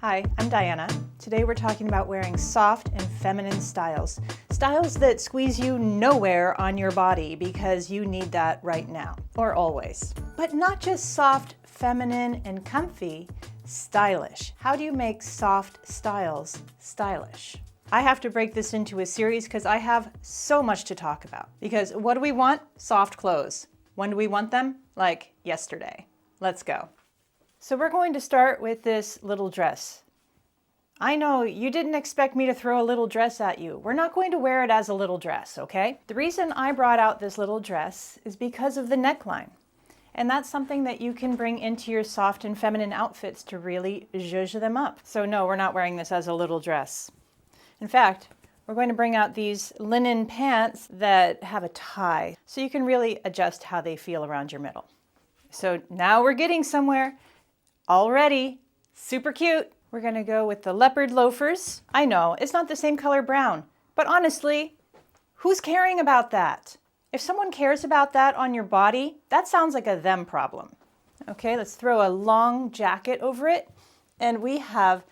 Hi, I'm Diana. Today we're talking about wearing soft and feminine styles. Styles that squeeze you nowhere on your body because you need that right now, or always. But not just soft, feminine, and comfy, stylish. How do you make soft styles stylish? I have to break this into a series because I have so much to talk about. Because what do we want? Soft clothes. When do we want them? Like yesterday. Let's go. So we're going to start with this little dress. I know you didn't expect me to throw a little dress at you. We're not going to wear it as a little dress, okay? The reason I brought out this little dress is because of the neckline. And that's something that you can bring into your soft and feminine outfits to really zhuzh them up. So no, we're not wearing this as a little dress. In fact, we're going to bring out these linen pants that have a tie, so you can really adjust how they feel around your middle. So now we're getting somewhere. Already, super cute. We're gonna go with the leopard loafers. I know, it's not the same color brown, but honestly, who's caring about that? If someone cares about that on your body, that sounds like a them problem. Okay, let's throw a long jacket over it, and we have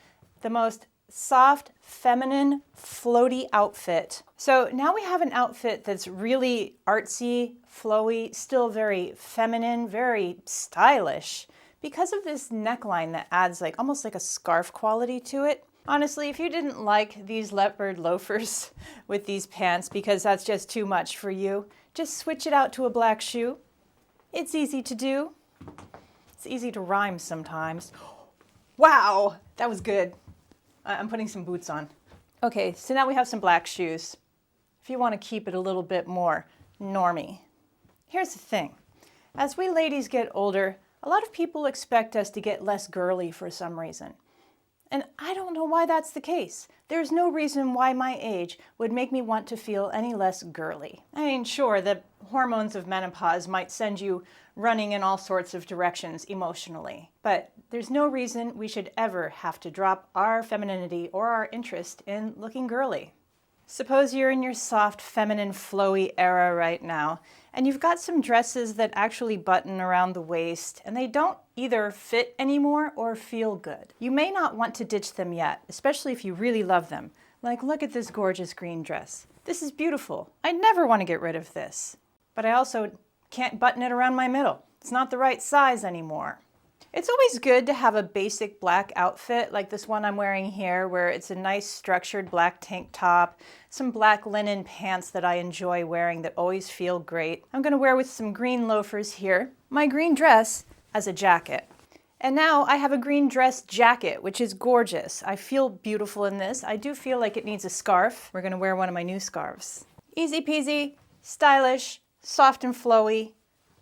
the most soft, feminine, floaty outfit. So now we have an outfit that's really artsy, flowy, still very feminine, very stylish, because of this neckline that adds almost like a scarf quality to it. Honestly, if you didn't like these leopard loafers with these pants because that's just too much for you, just switch it out to a black shoe. It's easy to do. It's easy to rhyme sometimes. Wow, that was good. I'm putting some boots on. Okay, so now we have some black shoes. If you want to keep it a little bit more normy. Here's the thing. As we ladies get older, a lot of people expect us to get less girly for some reason. And I don't know why that's the case. There's no reason why my age would make me want to feel any less girly. I mean, sure, the hormones of menopause might send you running in all sorts of directions emotionally, but there's no reason we should ever have to drop our femininity or our interest in looking girly. Suppose you're in your soft, feminine, flowy era right now, and you've got some dresses that actually button around the waist, and they don't either fit anymore or feel good. You may not want to ditch them yet, especially if you really love them. Like, look at this gorgeous green dress. This is beautiful. I never want to get rid of this. But I also can't button it around my middle. It's not the right size anymore. It's always good to have a basic black outfit like this one I'm wearing here, where it's a nice structured black tank top, some black linen pants that I enjoy wearing that always feel great. I'm gonna wear with some green loafers here, my green dress as a jacket. And now I have a green dress jacket, which is gorgeous. I feel beautiful in this. I do feel like it needs a scarf. We're gonna wear one of my new scarves. Easy peasy, stylish, soft and flowy.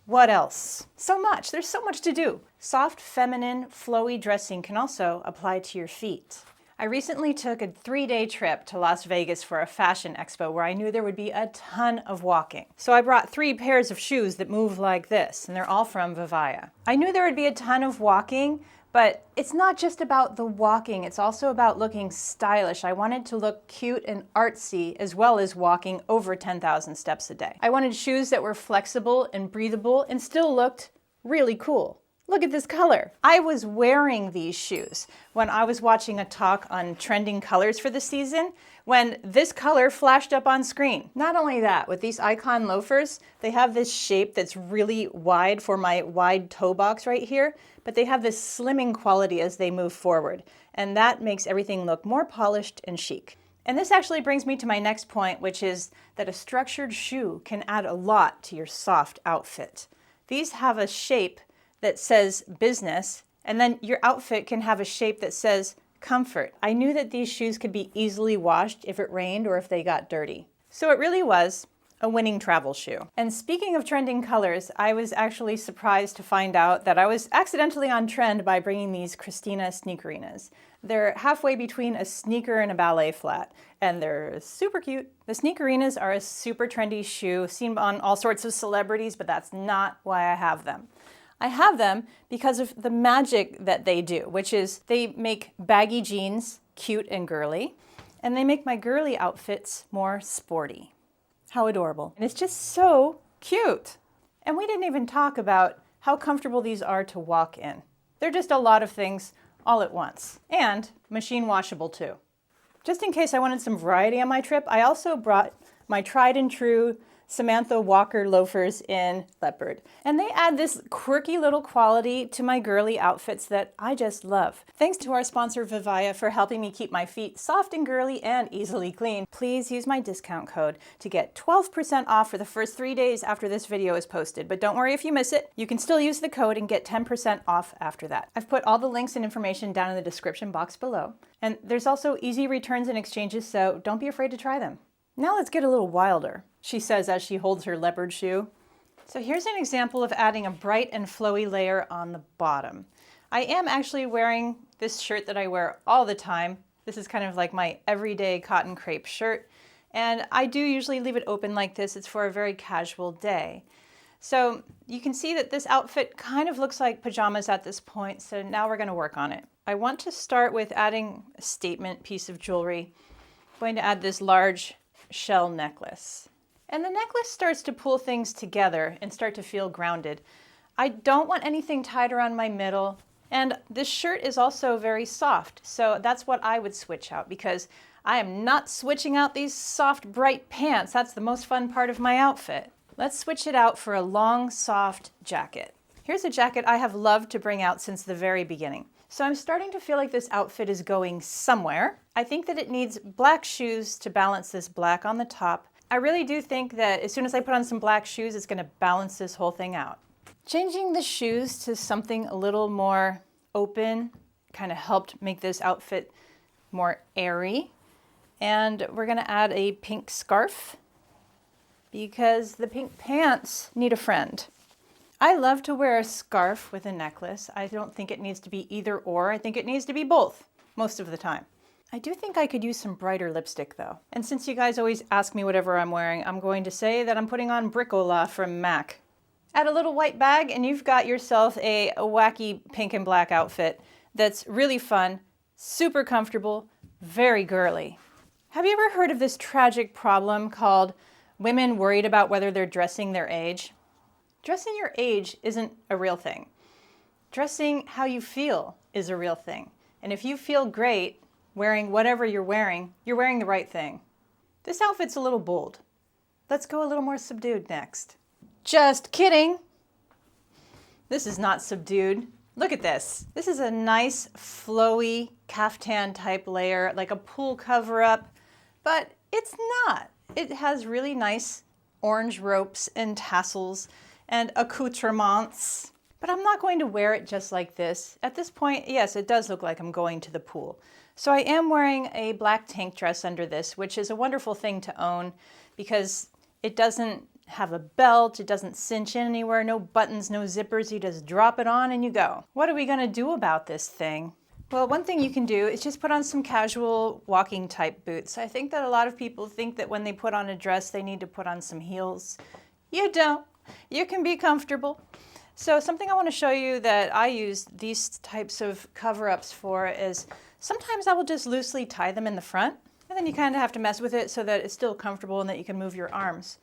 What else? So much. There's so much to do. Soft, feminine, flowy dressing can also apply to your feet. I recently took a 3-day trip to Las Vegas for a fashion expo where I knew there would be a ton of walking. So I brought 3 pairs of shoes that move like this, and they're all from VIVAIA. I knew there would be a ton of walking, but it's not just about the walking, it's also about looking stylish. I wanted to look cute and artsy as well as walking over 10,000 steps a day. I wanted shoes that were flexible and breathable and still looked really cool. Look at this color. I was wearing these shoes when I was watching a talk on trending colors for the season when this color flashed up on screen. Not only that, with these icon loafers, they have this shape that's really wide for my wide toe box right here, but they have this slimming quality as they move forward, and that makes everything look more polished and chic. And this actually brings me to my next point, which is that a structured shoe can add a lot to your soft outfit. These have a shape that says business, and then your outfit can have a shape that says comfort. I knew that these shoes could be easily washed if it rained or if they got dirty. So it really was a winning travel shoe. And speaking of trending colors, I was actually surprised to find out that I was accidentally on trend by bringing these Christina sneakerinas. They're halfway between a sneaker and a ballet flat, and they're super cute. The sneakerinas are a super trendy shoe, seen on all sorts of celebrities, but that's not why I have them. I have them because of the magic that they do, which is they make baggy jeans cute and girly, and they make my girly outfits more sporty. How adorable. And it's just so cute. And we didn't even talk about how comfortable these are to walk in. They're just a lot of things all at once. And machine washable too. Just in case I wanted some variety on my trip, I also brought my tried and true Samantha Walker loafers in leopard. And they add this quirky little quality to my girly outfits that I just love. Thanks to our sponsor VIVAIA for helping me keep my feet soft and girly and easily clean. Please use my discount code to get 12% off for the first 3 days after this video is posted. But don't worry if you miss it, you can still use the code and get 10% off after that. I've put all the links and information down in the description box below. And there's also easy returns and exchanges, so don't be afraid to try them. Now let's get a little wilder, she says as she holds her leopard shoe. So here's an example of adding a bright and flowy layer on the bottom. I am actually wearing this shirt that I wear all the time. This is kind of like my everyday cotton crepe shirt. And I do usually leave it open like this. It's for a very casual day. So you can see that this outfit kind of looks like pajamas at this point. So now we're going to work on it. I want to start with adding a statement piece of jewelry. I'm going to add this large shell necklace. And the necklace starts to pull things together and start to feel grounded. I don't want anything tied around my middle. And this shirt is also very soft. So that's what I would switch out because I am not switching out these soft, bright pants. That's the most fun part of my outfit. Let's switch it out for a long, soft jacket. Here's a jacket I have loved to bring out since the very beginning. So I'm starting to feel like this outfit is going somewhere. I think that it needs black shoes to balance this black on the top. I really do think that as soon as I put on some black shoes, it's going to balance this whole thing out. Changing the shoes to something a little more open kind of helped make this outfit more airy. And we're going to add a pink scarf because the pink pants need a friend. I love to wear a scarf with a necklace. I don't think it needs to be either or. I think it needs to be both most of the time. I do think I could use some brighter lipstick though. And since you guys always ask me whatever I'm wearing, I'm going to say that I'm putting on Bricola from MAC. Add a little white bag and you've got yourself a wacky pink and black outfit that's really fun, super comfortable, very girly. Have you ever heard of this tragic problem called women worried about whether they're dressing their age? Dressing your age isn't a real thing. Dressing how you feel is a real thing. And if you feel great wearing whatever you're wearing the right thing. This outfit's a little bold. Let's go a little more subdued next. Just kidding. This is not subdued. Look at this. This is a nice flowy caftan type layer, like a pool cover up, but it's not. It has really nice orange ropes and tassels and accoutrements. But I'm not going to wear it just like this. At this point, yes, it does look like I'm going to the pool. So I am wearing a black tank dress under this, which is a wonderful thing to own because it doesn't have a belt, it doesn't cinch in anywhere, no buttons, no zippers, you just drop it on and you go. What are we gonna do about this thing? Well, one thing you can do is just put on some casual walking type boots. I think that a lot of people think that when they put on a dress, they need to put on some heels. You don't. You can be comfortable. So something I want to show you that I use these types of cover-ups for is sometimes I will just loosely tie them in the front, and then you kind of have to mess with it so that it's still comfortable and that you can move your arms.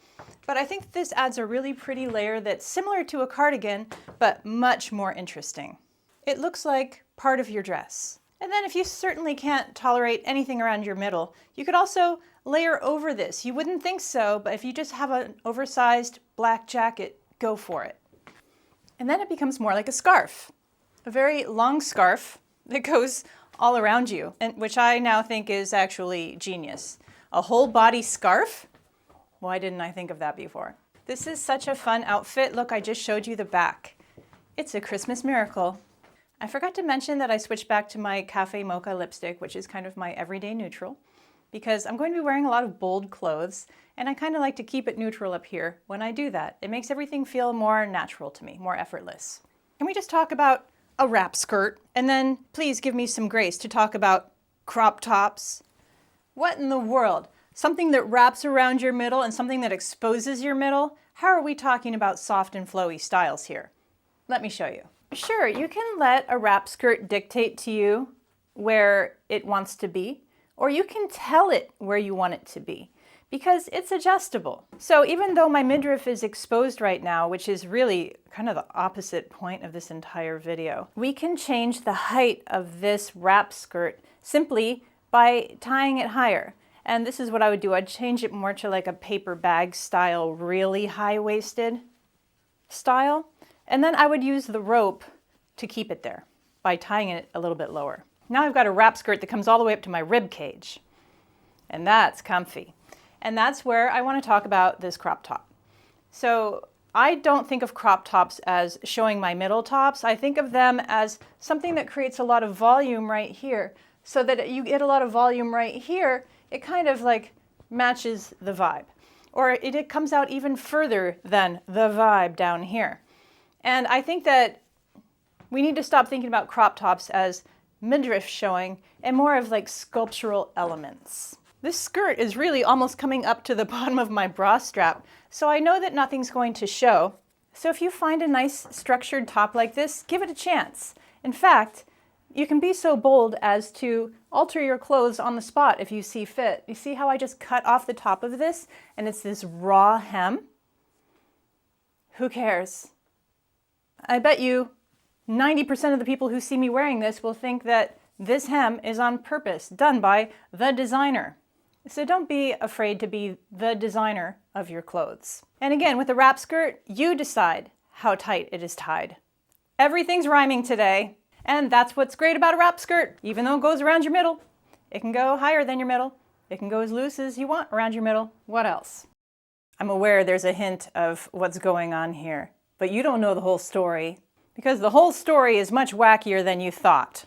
But I think this adds a really pretty layer that's similar to a cardigan, but much more interesting. It looks like part of your dress. And then if you certainly can't tolerate anything around your middle, you could also layer over this. You wouldn't think so, but if you just have an oversized black jacket, go for it. And then it becomes more like a scarf. A very long scarf that goes all around you, and which I now think is actually genius. A whole body scarf? Why didn't I think of that before? This is such a fun outfit. Look, I just showed you the back. It's a Christmas miracle. I forgot to mention that I switched back to my Cafe Mocha lipstick, which is kind of my everyday neutral, because I'm going to be wearing a lot of bold clothes, and I kind of like to keep it neutral up here when I do that. It makes everything feel more natural to me, more effortless. Can we just talk about a wrap skirt? And then please give me some grace to talk about crop tops. What in the world? Something that wraps around your middle and something that exposes your middle? How are we talking about soft and flowy styles here? Let me show you. Sure, you can let a wrap skirt dictate to you where it wants to be, or you can tell it where you want it to be. because it's adjustable. So even though my midriff is exposed right now, which is really kind of the opposite point of this entire video, we can change the height of this wrap skirt simply by tying it higher. And this is what I would do. I'd change it more to like a paper bag style, really high-waisted style. And then I would use the rope to keep it there by tying it a little bit lower. Now I've got a wrap skirt that comes all the way up to my rib cage. And that's comfy. And that's where I want to talk about this crop top. So I don't think of crop tops as showing my middle tops. I think of them as something that creates a lot of volume right here. So that you get a lot of volume right here, it kind of like matches the vibe. Or it comes out even further than the vibe down here. And I think that we need to stop thinking about crop tops as midriff showing and more of like sculptural elements. This skirt is really almost coming up to the bottom of my bra strap, so I know that nothing's going to show. So if you find a nice structured top like this, give it a chance. In fact, you can be so bold as to alter your clothes on the spot if you see fit. You see how I just cut off the top of this and it's this raw hem? Who cares? I bet you 90% of the people who see me wearing this will think that this hem is on purpose, done by the designer. So don't be afraid to be the designer of your clothes. And again, with the wrap skirt, you decide how tight it is tied. Everything's rhyming today, and that's what's great about a wrap skirt. Even though it goes around your middle, it can go higher than your middle. It can go as loose as you want around your middle. What else? I'm aware there's a hint of what's going on here, but you don't know the whole story, because the whole story is much wackier than you thought.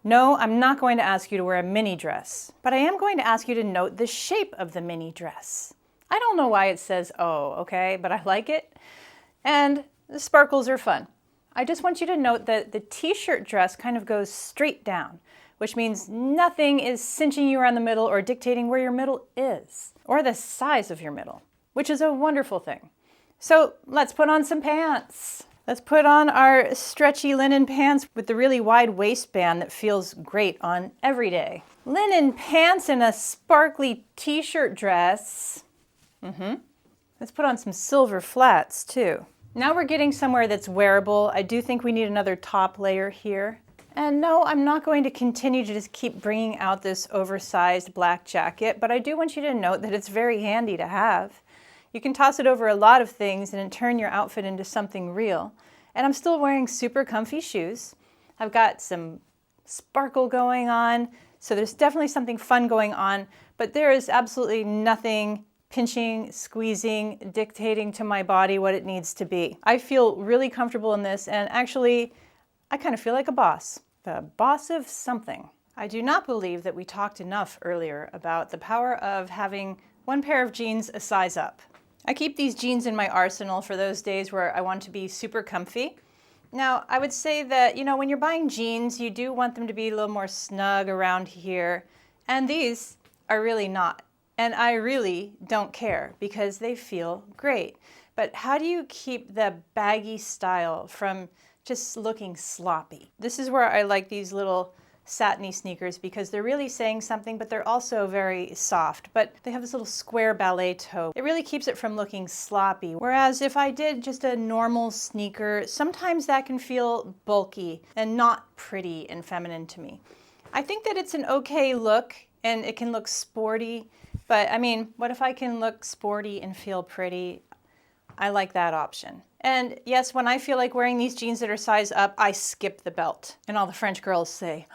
No, I'm not going to ask you to wear a mini dress, but I am going to ask you to note the shape of the mini dress. I don't know why it says "oh," okay, but I like it. And the sparkles are fun. I just want you to note that the t-shirt dress kind of goes straight down, which means nothing is cinching you around the middle or dictating where your middle is, or the size of your middle, which is a wonderful thing. So let's put on some pants. Let's put on our stretchy linen pants with the really wide waistband that feels great on every day. Linen pants and a sparkly t-shirt dress. Let's put on some silver flats too. Now we're getting somewhere that's wearable. I do think we need another top layer here. And no, I'm not going to continue to just keep bringing out this oversized black jacket, but I do want you to note that it's very handy to have. You can toss it over a lot of things and turn your outfit into something real. And I'm still wearing super comfy shoes. I've got some sparkle going on, so there's definitely something fun going on, but there is absolutely nothing pinching, squeezing, dictating to my body what it needs to be. I feel really comfortable in this, and actually, I kind of feel like a boss. The boss of something. I do not believe that we talked enough earlier about the power of having one pair of jeans a size up. I keep these jeans in my arsenal for those days where I want to be super comfy. Now, I would say that, when you're buying jeans, you do want them to be a little more snug around here, and these are really not. And I really don't care because they feel great. But how do you keep the baggy style from just looking sloppy? This is where I like these little satiny sneakers because they're really saying something, but they're also very soft. But they have this little square ballet toe. It really keeps it from looking sloppy. Whereas if I did just a normal sneaker, sometimes that can feel bulky and not pretty and feminine to me. I think that it's an okay look and it can look sporty, but I mean, what if I can look sporty and feel pretty? I like that option. And yes, when I feel like wearing these jeans that are size up, I skip the belt. And all the French girls say,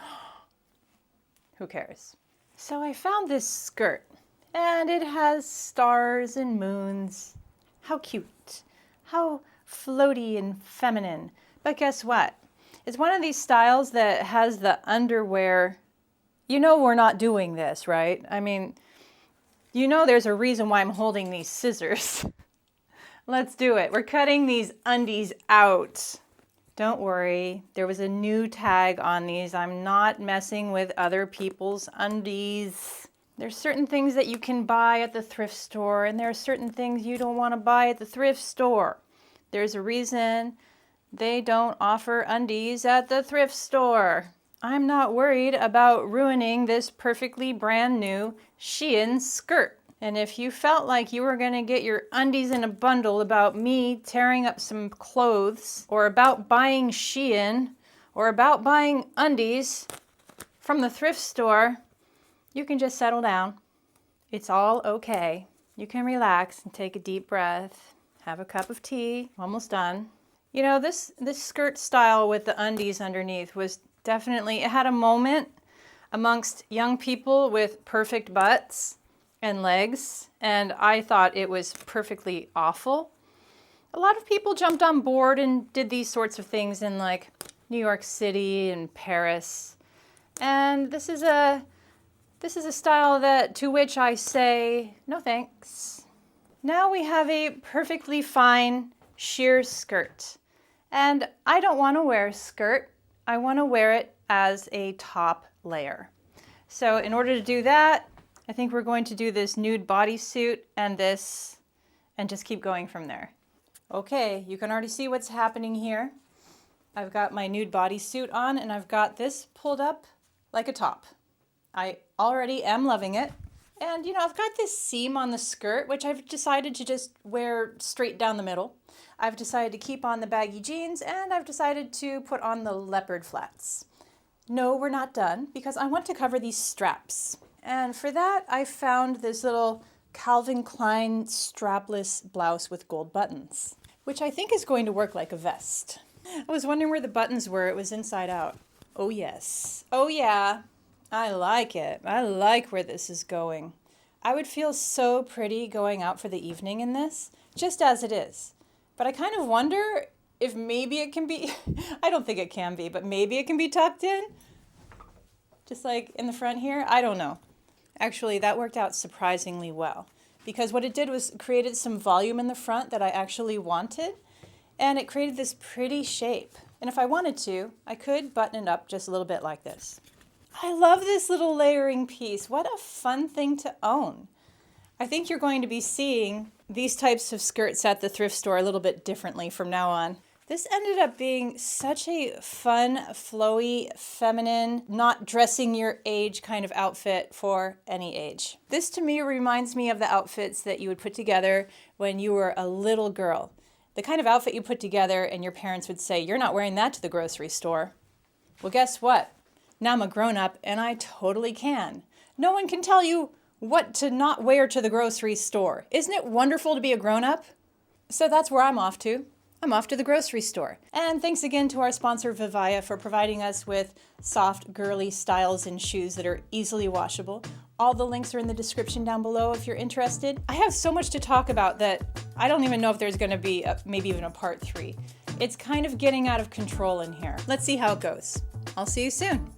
who cares? So I found this skirt, and it has stars and moons. How cute. How floaty and feminine. But guess what? It's one of these styles that has the underwear. We're not doing this, right? I mean, there's a reason why I'm holding these scissors. Let's do it. We're cutting these undies out. Don't worry, there was a new tag on these. I'm not messing with other people's undies. There's certain things that you can buy at the thrift store, and there are certain things you don't want to buy at the thrift store. There's a reason they don't offer undies at the thrift store. I'm not worried about ruining this perfectly brand new Shein skirt. And if you felt like you were gonna get your undies in a bundle about me tearing up some clothes, or about buying Shein, or about buying undies from the thrift store, you can just settle down. It's all okay. You can relax and take a deep breath, have a cup of tea, almost done. You know, this skirt style with the undies underneath was definitely, it had a moment amongst young people with perfect butts and legs, and I thought it was perfectly awful. A lot of people jumped on board and did these sorts of things in like New York City and Paris. And this is a style to which I say, no thanks. Now we have a perfectly fine sheer skirt. And I don't want to wear a skirt. I want to wear it as a top layer. So in order to do that, I think we're going to do this nude bodysuit and this, and just keep going from there. Okay, you can already see what's happening here. I've got my nude bodysuit on and I've got this pulled up like a top. I already am loving it. And you know, I've got this seam on the skirt, which I've decided to just wear straight down the middle. I've decided to keep on the baggy jeans, and I've decided to put on the leopard flats. No, we're not done, because I want to cover these straps. And for that, I found this little Calvin Klein strapless blouse with gold buttons, which I think is going to work like a vest. I was wondering where the buttons were. It was inside out. Oh yes. Oh yeah. I like it. I like where this is going. I would feel so pretty going out for the evening in this, just as it is. But I kind of wonder if maybe it can be, I don't think it can be, but maybe it can be tucked in. Just like in the front here. I don't know. Actually, that worked out surprisingly well, because what it did was created some volume in the front that I actually wanted, and it created this pretty shape. And if I wanted to, I could button it up just a little bit like this. I love this little layering piece. What a fun thing to own. I think you're going to be seeing these types of skirts at the thrift store a little bit differently from now on. This ended up being such a fun, flowy, feminine, not dressing your age kind of outfit for any age. This to me reminds me of the outfits that you would put together when you were a little girl. The kind of outfit you put together and your parents would say, "You're not wearing that to the grocery store." Well, guess what? Now I'm a grown-up and I totally can. No one can tell you what to not wear to the grocery store. Isn't it wonderful to be a grown-up? So that's where I'm off to. I'm off to the grocery store. And thanks again to our sponsor VIVAIA for providing us with soft, girly styles and shoes that are easily washable. All the links are in the description down below if you're interested. I have so much to talk about that I don't even know if there's gonna be maybe even a part 3. It's kind of getting out of control in here. Let's see how it goes. I'll see you soon.